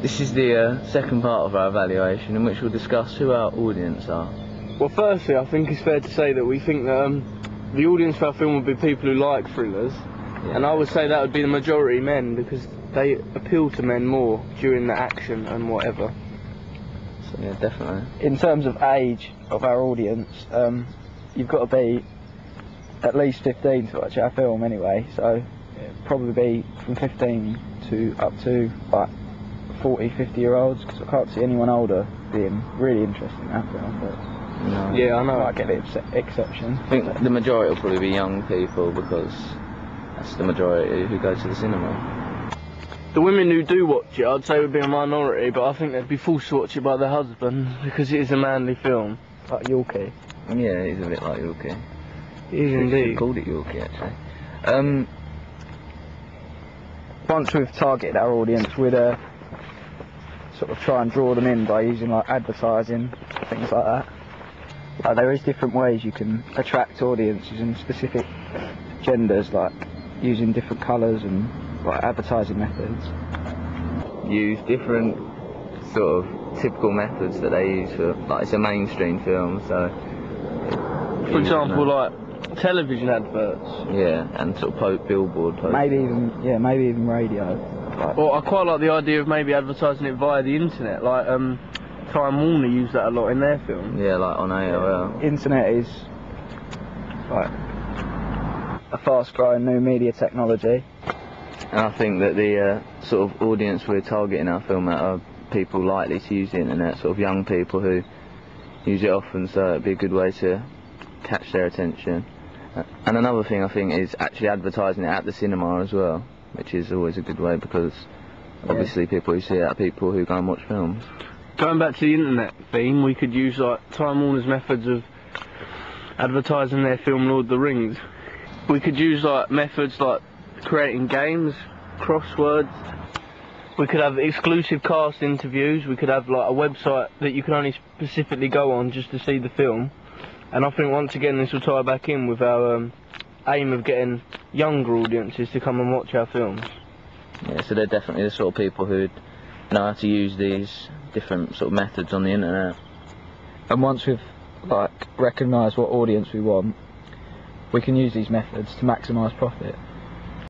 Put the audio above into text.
This is the second part of our evaluation, in which we'll discuss who our audience are. Well, firstly, I think it's fair to say that we think that the audience for our film would be people who like thrillers, and I would say that would be the majority men, because they appeal to men more during the action and whatever. So, yeah, definitely. In terms of age of our audience, you've got to be at least 15 to watch our film anyway, so it'd probably be from 15 to up to like 40, 50-year-olds, because I can't see anyone older being really interested in our film. But No. Yeah, I know. I get the exception. I think the majority will probably be young people, because that's the majority who go to the cinema. The women who do watch it, I'd say would be a minority, but I think they'd be forced to watch it by their husband, because it is a manly film. Like Yorkie. Yeah, it is a bit like Yorkie. It is We indeed. called it Yorkie, actually. Once we've targeted our audience, we'd sort of try and draw them in by using like advertising, things like that. There is different ways you can attract audiences in specific genders, like using different colours and like advertising methods. Use different sort of typical methods that they use for, like, it's a mainstream film, so... For example, like television adverts. Yeah, and sort of billboard posters. Maybe even radio. Like, Well, I quite like the idea of maybe advertising it via the internet, like Time Warner use that a lot in their films. Yeah, like on AOL. internet is like a fast-growing new media technology. And I think that the sort of audience we're targeting our film at are people likely to use the internet, sort of young people who use it often, so it'd be a good way to catch their attention. And another thing I think is actually advertising it at the cinema as well, which is always a good way, because obviously people who see it are people who go and watch films. Going back to the internet theme, we could use like Time Warner's methods of advertising their film Lord of the Rings. We could use like methods like creating games, crosswords. We could have exclusive cast interviews. We could have like a website that you can only specifically go on just to see the film. And I think once again this will tie back in with our aim of getting younger audiences to come and watch our films. Yeah, so they're definitely the sort of people who know how to use these different sort of methods on the internet. And once we've like recognised what audience we want, we can use these methods to maximise profit.